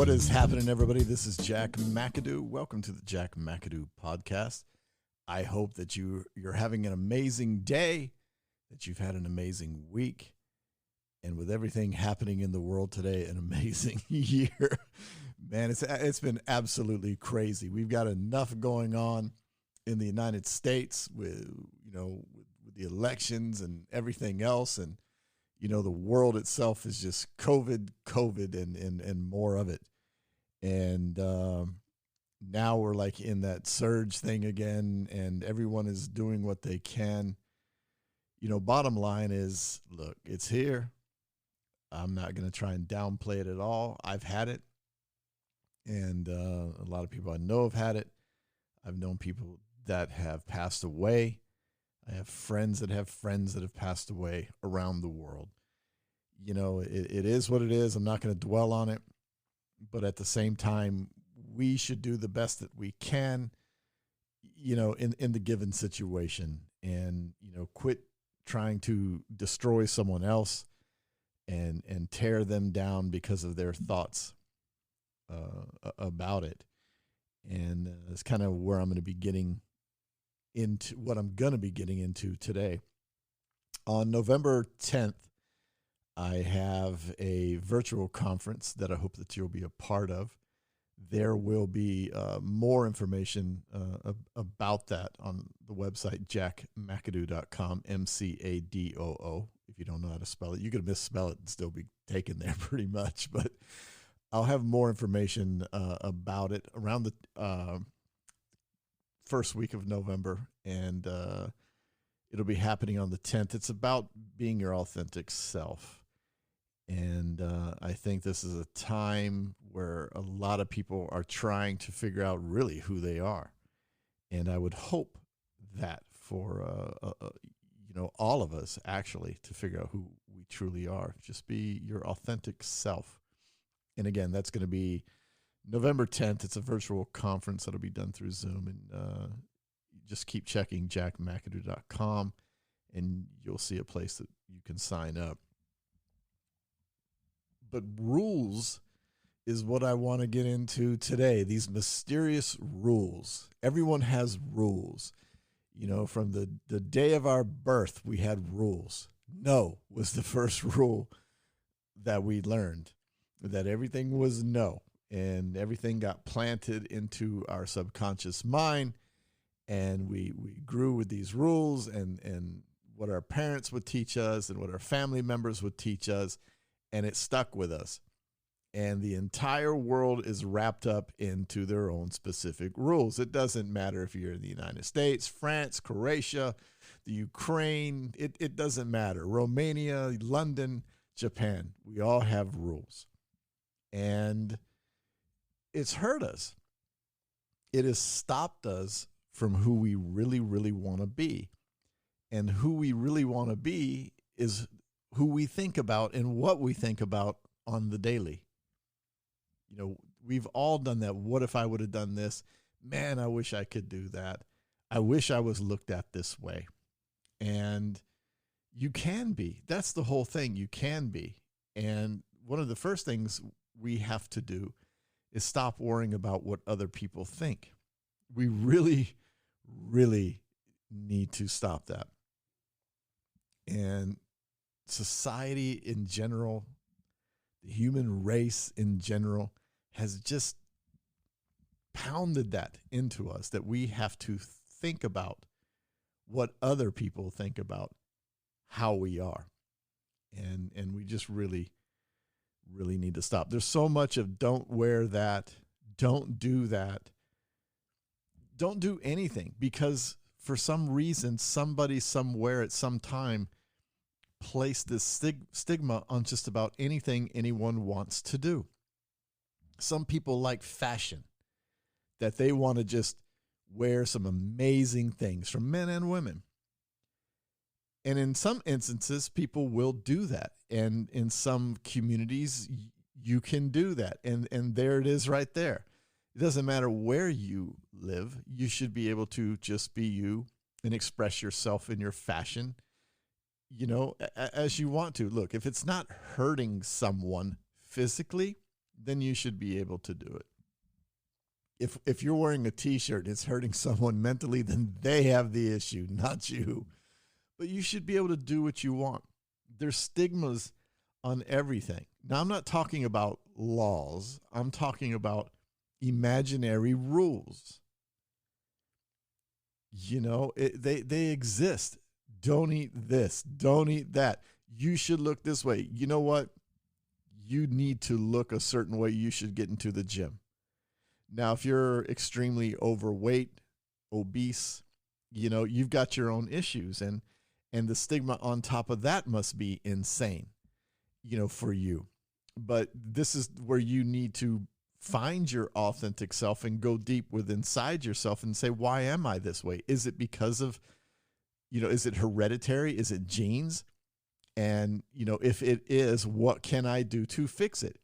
What is happening, everybody? This is Jack McAdoo. Welcome to the Jack McAdoo podcast. I hope that you're having an amazing day, that you've had an amazing week, and with everything happening in the world today, an amazing year. Man, it's been absolutely crazy. We've got enough going on in the United States with the elections and everything else, and the world itself is just COVID, and more of it. And now we're like in that surge thing again, and everyone is doing what they can. Bottom line is, look, it's here. I'm not going to try and downplay it at all. I've had it, and a lot of people I know have had it. I've known people that have passed away. I have friends that have passed away around the world. It is what it is. I'm not going to dwell on it. But at the same time, we should do the best that we can, in the given situation, and, quit trying to destroy someone else and tear them down because of their thoughts about it. And that's kind of where I'm going to be getting into what I'm going to be getting into today. On November 10th, I have a virtual conference that I hope that you'll be a part of. There will be more information about that on the website, jackmcadoo.com, McAdoo. If you don't know how to spell it, you could misspell it and still be taken there pretty much. But I'll have more information about it around the first week of November, and it'll be happening on the 10th. It's about being your authentic self. And I think this is a time where a lot of people are trying to figure out really who they are. And I would hope that for all of us actually to figure out who we truly are. Just be your authentic self. And again, that's going to be November 10th. It's a virtual conference that'll be done through Zoom. And just keep checking jackmcadoo.com, and you'll see a place that you can sign up. But rules is what I want to get into today. These mysterious rules. Everyone has rules. From the day of our birth, we had rules. No was the first rule that we learned, that everything was no. And everything got planted into our subconscious mind. And we grew with these rules and what our parents would teach us and what our family members would teach us. And it stuck with us. And the entire world is wrapped up into their own specific rules. It doesn't matter if you're in the United States, France, Croatia, the Ukraine. It doesn't matter. Romania, London, Japan. We all have rules. And it's hurt us. It has stopped us from who we really, really want to be. And who we really want to be is who we think about and what we think about on the daily. We've all done that. What if I would have done this? Man, I wish I could do that. I wish I was looked at this way. And you can be. That's the whole thing. You can be. And one of the first things we have to do is stop worrying about what other people think. We really, really need to stop that. And society in general, the human race in general, has just pounded that into us, that we have to think about what other people think about how we are. And we just really, really need to stop. There's so much of don't wear that, don't do that, don't do anything, because for some reason, somebody somewhere at some time placed this stigma on just about anything anyone wants to do. Some people like fashion, that they want to just wear some amazing things from men and women. And in some instances, people will do that. And in some communities, you can do that. And there it is right there. It doesn't matter where you live. You should be able to just be you and express yourself in your fashion, as you want to. Look, if it's not hurting someone physically, then you should be able to do it. If you're wearing a t-shirt and it's hurting someone mentally, then they have the issue, not you. But you should be able to do what you want. There's stigmas on everything. Now, I'm not talking about laws. I'm talking about imaginary rules. They exist. Don't eat this. Don't eat that. You should look this way. You know what? You need to look a certain way. You should get into the gym. Now, if you're extremely overweight, obese, you've got your own issues, and the stigma on top of that must be insane, for you. But this is where you need to find your authentic self and go deep within inside yourself and say, why am I this way? Is it because of, is it hereditary? Is it genes? And, if it is, what can I do to fix it?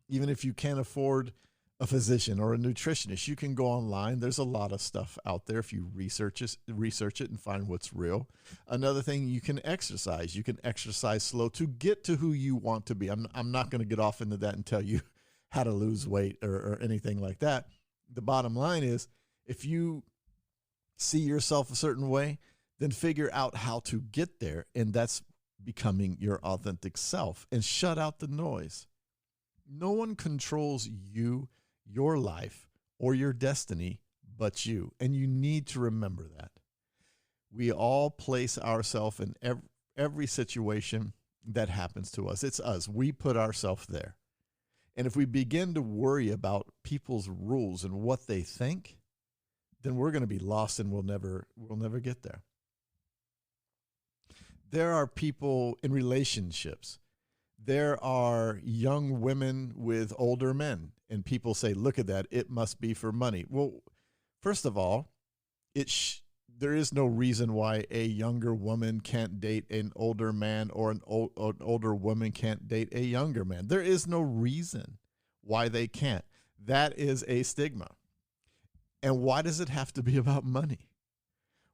Even if you can't afford a physician or a nutritionist, you can go online. There's a lot of stuff out there if you research it and find what's real. Another thing, you can exercise. You can exercise slow to get to who you want to be. I'm not going to get off into that and tell you how to lose weight or anything like that. The bottom line is, if you see yourself a certain way, then figure out how to get there. And that's becoming your authentic self, and shut out the noise. No one controls you, your life, or your destiny but you. And you need to remember that. We all place ourselves in every situation that happens to us. It's us. We put ourselves there. And if we begin to worry about people's rules and what they think, then we're going to be lost, and we'll never get there. There are people in relationships. There are young women with older men, and people say, look at that, it must be for money. Well, first of all, there is no reason why a younger woman can't date an older man, or an older woman can't date a younger man. There is no reason why they can't. That is a stigma. And why does it have to be about money?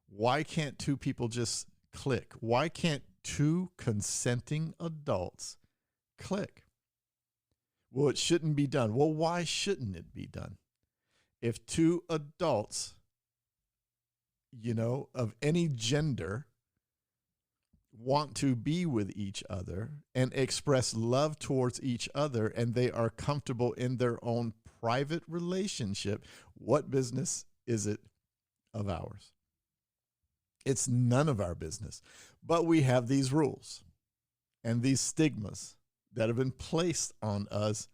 Why can't two people just click? Why can't two consenting adults click? Well, it shouldn't be done. Well, why shouldn't it be done? If two adults, of any gender, want to be with each other and express love towards each other, and they are comfortable in their own private relationship, what business is it of ours? It's none of our business. But we have these rules and these stigmas that have been placed on us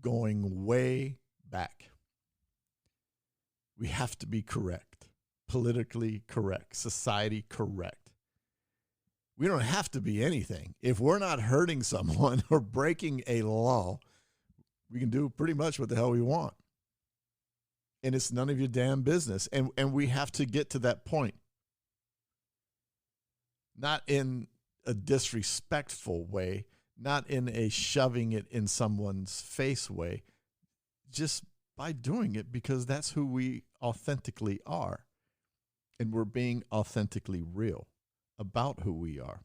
going way back. We have to be correct, politically correct, society correct. We don't have to be anything. If we're not hurting someone or breaking a law, we can do pretty much what the hell we want. And it's none of your damn business. And we have to get to that point. Not in a disrespectful way, not in a shoving it in someone's face way, just by doing it because that's who we authentically are. And we're being authentically real about who we are.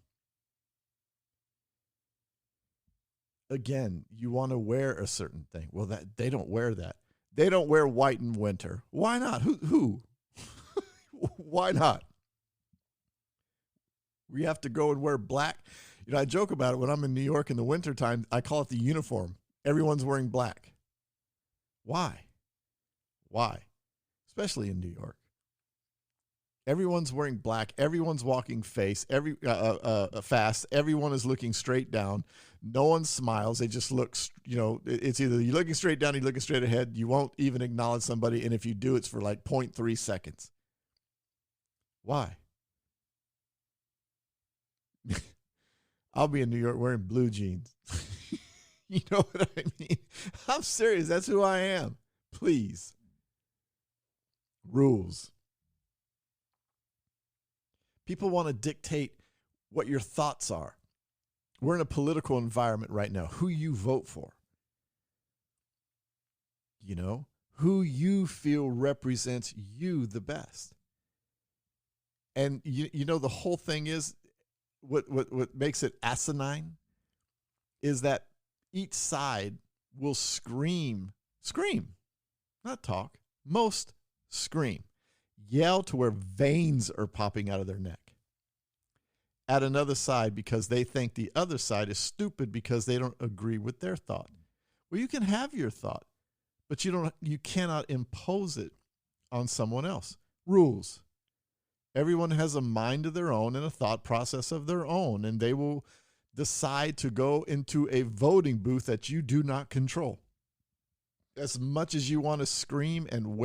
Again, you want to wear a certain thing. Well, that they don't wear that. They don't wear white in winter. Why not? Who? Why not? We have to go and wear black. I joke about it when I'm in New York in the wintertime. I call it the uniform. Everyone's wearing black. Why? Especially in New York. Everyone's wearing black. Everyone's walking fast. Everyone is looking straight down. No one smiles. They just look, it's either you're looking straight down, you're looking straight ahead. You won't even acknowledge somebody. And if you do, it's for like 0.3 seconds. Why? I'll be in New York wearing blue jeans. You know what I mean? I'm serious. That's who I am. Please. Rules. People want to dictate what your thoughts are. We're in a political environment right now. Who you vote for. Who you feel represents you the best. And the whole thing is, what makes it asinine is that each side will scream, not talk. Most scream, yell to where veins are popping out of their neck at another side because they think the other side is stupid because they don't agree with their thought. Well, you can have your thought, but you cannot impose it on someone else. Rules. Everyone has a mind of their own and a thought process of their own, and they will decide to go into a voting booth that you do not control. As much as you want to scream and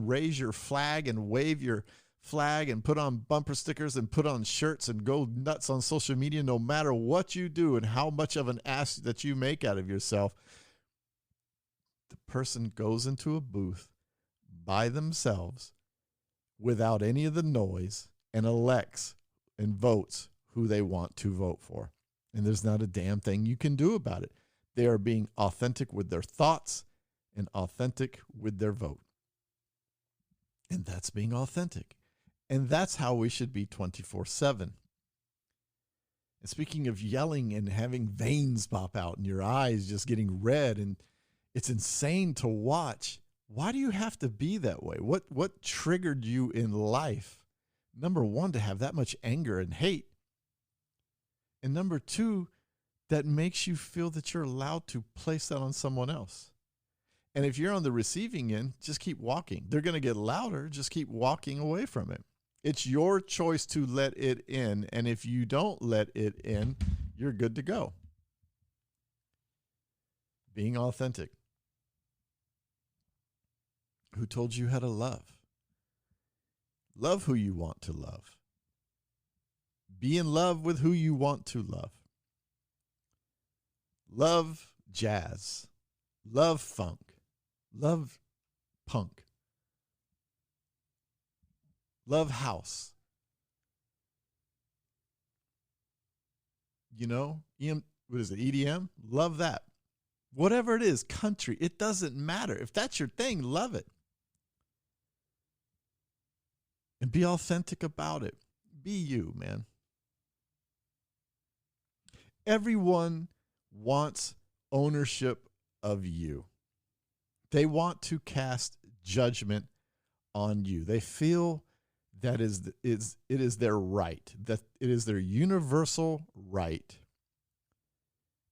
raise your flag and wave your flag and put on bumper stickers and put on shirts and go nuts on social media, no matter what you do and how much of an ass that you make out of yourself, the person goes into a booth by themselves without any of the noise and elects and votes who they want to vote for. And there's not a damn thing you can do about it. They are being authentic with their thoughts and authentic with their vote. And that's being authentic. And that's how we should be 24/7. And speaking of yelling and having veins pop out and your eyes just getting red, and it's insane to watch. Why do you have to be that way? What triggered you in life? Number one, to have that much anger and hate. And number two, that makes you feel that you're allowed to place that on someone else. And if you're on the receiving end, just keep walking. They're going to get louder. Just keep walking away from it. It's your choice to let it in. And if you don't let it in, you're good to go. Being authentic. Who told you how to love? Love who you want to love. Be in love with who you want to love. Love jazz. Love funk. Love punk. Love house. You know, what is it, EDM? Love that. Whatever it is, country, it doesn't matter. If that's your thing, love it. And be authentic about it. Be you, man. Everyone wants ownership of you. They want to cast judgment on you. They feel that it is their right, that it is their universal right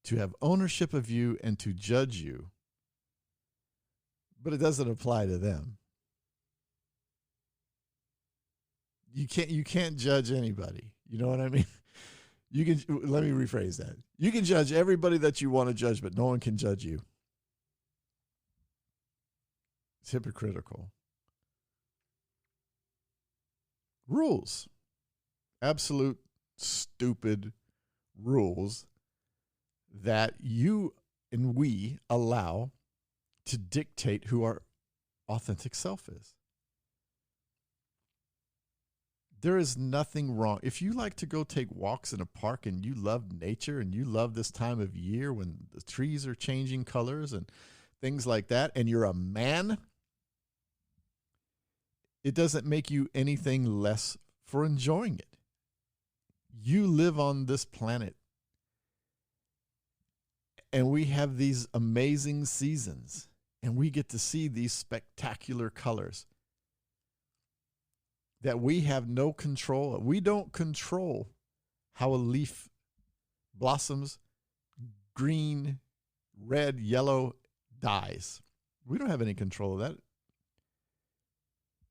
to have ownership of you and to judge you. But it doesn't apply to them. You can't judge anybody. You know what I mean? Let me rephrase that. You can judge everybody that you want to judge, but no one can judge you. It's hypocritical. Rules. Absolute stupid rules that you and we allow to dictate who our authentic self is. There is nothing wrong. If you like to go take walks in a park and you love nature and you love this time of year when the trees are changing colors and things like that, and you're a man, it doesn't make you anything less for enjoying it. You live on this planet, and we have these amazing seasons, and we get to see these spectacular colors that we have no control of. We don't control how a leaf blossoms, green, red, yellow, dies. We don't have any control of that.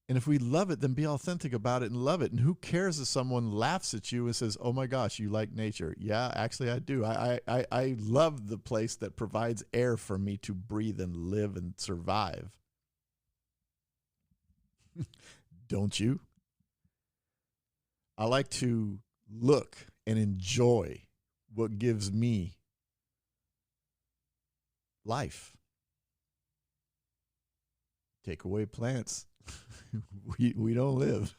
And if we love it, then be authentic about it and love it. And who cares if someone laughs at you and says, oh my gosh, you like nature? Yeah, actually I do. I love the place that provides air for me to breathe and live and survive. Don't you? I like to look and enjoy what gives me life. Take away plants. we don't live.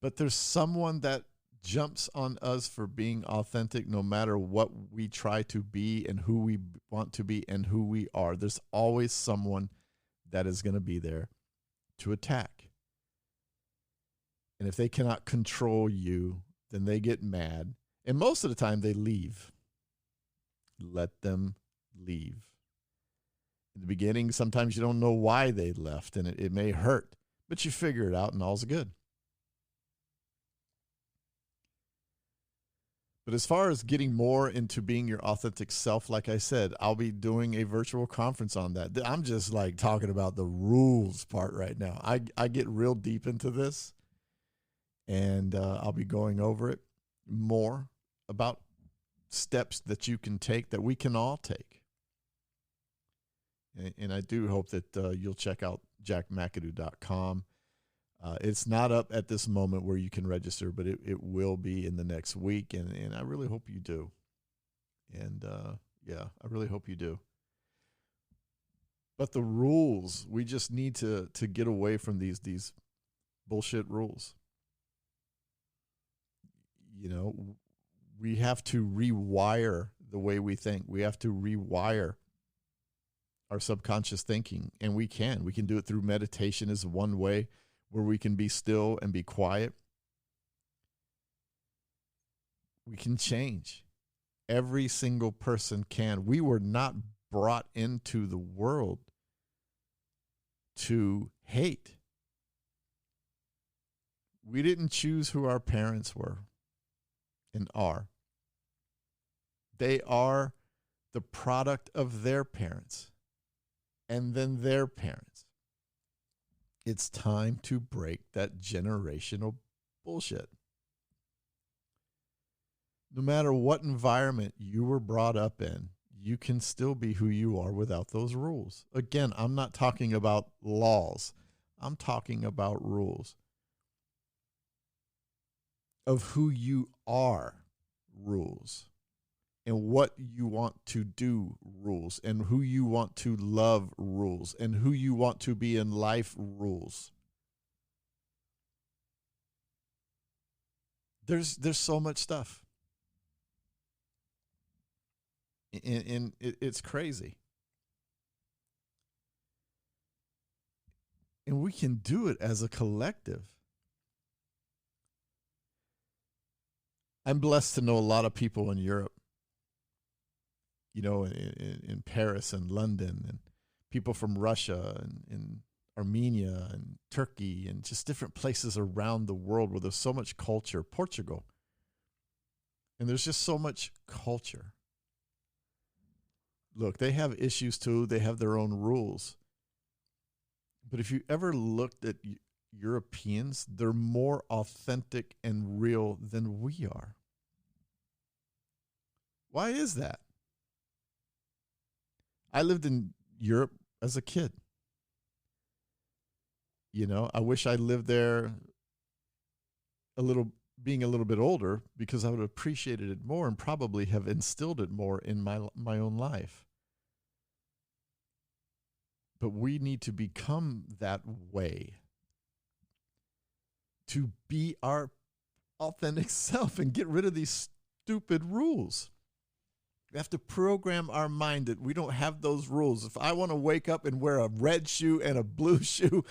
But there's someone that jumps on us for being authentic no matter what we try to be and who we want to be and who we are. There's always someone that is going to be there to attack. And if they cannot control you, then they get mad. And most of the time they leave. let them leave. In the beginning, sometimes you don't know why they left, and it may hurt, but you figure it out and all's good. But as far as getting more into being your authentic self, like I said, I'll be doing a virtual conference on that. I'm just like talking about the rules part right now. I get real deep into this, and I'll be going over it more about steps that you can take, that we can all take. And I do hope that you'll check out jackmcadoo.com. It's not up at this moment where you can register, but it will be in the next week, and I really hope you do. And yeah, I really hope you do. But the rules, we just need to get away from these bullshit rules. You know, we have to rewire the way we think. We have to rewire our subconscious thinking, and we can do it through meditation is one way, where we can be still and be quiet. We can change. Every single person can. We were not brought into the world to hate. We didn't choose who our parents were and are. They are the product of their parents and then their parents. It's time to break that generational bullshit. No matter what environment you were brought up in, you can still be who you are without those rules. Again, I'm not talking about laws. I'm talking about rules of who you are, rules, and what you want to do, rules, and who you want to love, rules, and who you want to be in life, rules. There's so much stuff. And it's crazy. And we can do it as a collective. I'm blessed to know a lot of people in Europe, you know, in Paris and London, and people from Russia and Armenia and Turkey and just different places around the world where there's so much culture. Portugal. And there's just so much culture. Look, they have issues too. They have their own rules. But if you ever looked at Europeans, they're more authentic and real than we are. Why is that? I lived in Europe as a kid. You know, I wish I lived there being a little bit older, because I would have appreciated it more and probably have instilled it more in my own life. But we need to become that way, to be our authentic self and get rid of these stupid rules. We have to program our mind that we don't have those rules. If I want to wake up and wear a red shoe and a blue shoe,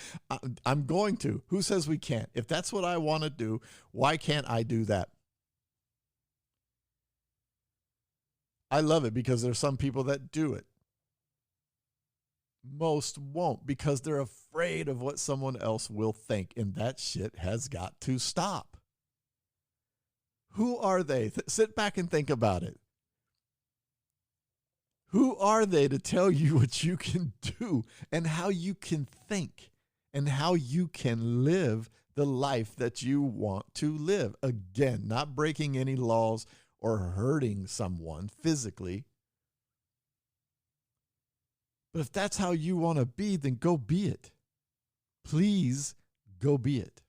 I'm going to. Who says we can't? If that's what I want to do, why can't I do that? I love it because there's some people that do it. Most won't, because they're afraid of what someone else will think, and that shit has got to stop. Who are they? Sit back and think about it. Who are they to tell you what you can do and how you can think and how you can live the life that you want to live? Again, not breaking any laws or hurting someone physically. But if that's how you want to be, then go be it. Please go be it.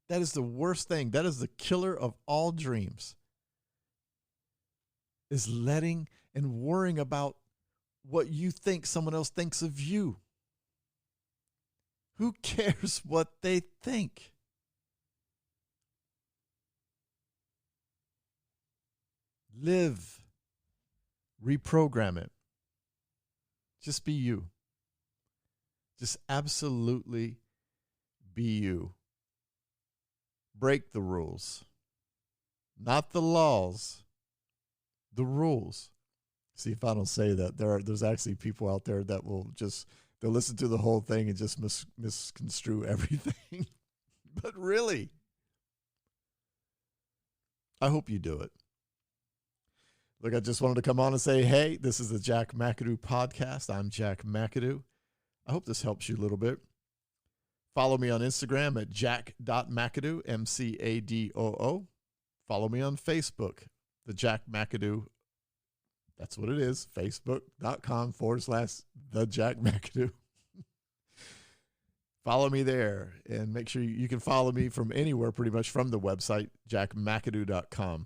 That is the worst thing. That is the killer of all dreams. Is letting and worrying about what you think someone else thinks of you. Who cares what they think? Live. Reprogram it. Just be you. Just absolutely be you. Break the rules. Not the laws. the rules. See, if I don't say that, there's actually people out there that will just, they'll listen to the whole thing and just misconstrue everything. But really, I hope you do it. Look, I just wanted to come on and say, hey, this is the Jack McAdoo podcast. I'm Jack McAdoo. I hope this helps you a little bit. Follow me on Instagram at jack.mcadoo, MCADOO. Follow me on Facebook, the Jack McAdoo. That's what it is, facebook.com/the Jack McAdoo. Follow me there, and make sure you can follow me from anywhere, pretty much from the website, jackmcadoo.com.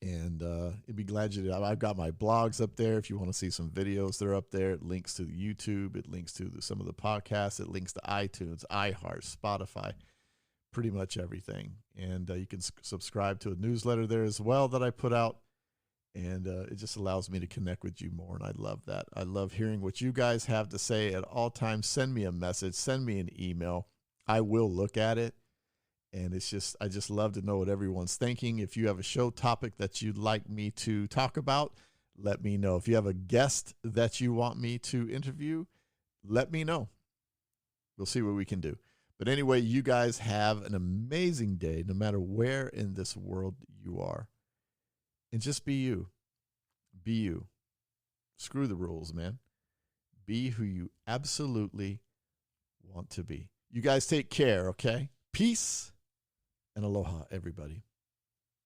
And you'd be glad you did. I've got my blogs up there. If you want to see some videos, they're up there. It links to YouTube. It links to some of the podcasts. It links to iTunes, iHeart, Spotify, pretty much everything. And you can subscribe to a newsletter there as well that I put out. And it just allows me to connect with you more, and I love that. I love hearing what you guys have to say at all times. Send me a message. Send me an email. I will look at it, and I just love to know what everyone's thinking. If you have a show topic that you'd like me to talk about, let me know. If you have a guest that you want me to interview, let me know. We'll see what we can do. But anyway, you guys have an amazing day, no matter where in this world you are. And just be you. Be you. Screw the rules, man. Be who you absolutely want to be. You guys take care, okay? Peace and aloha, everybody.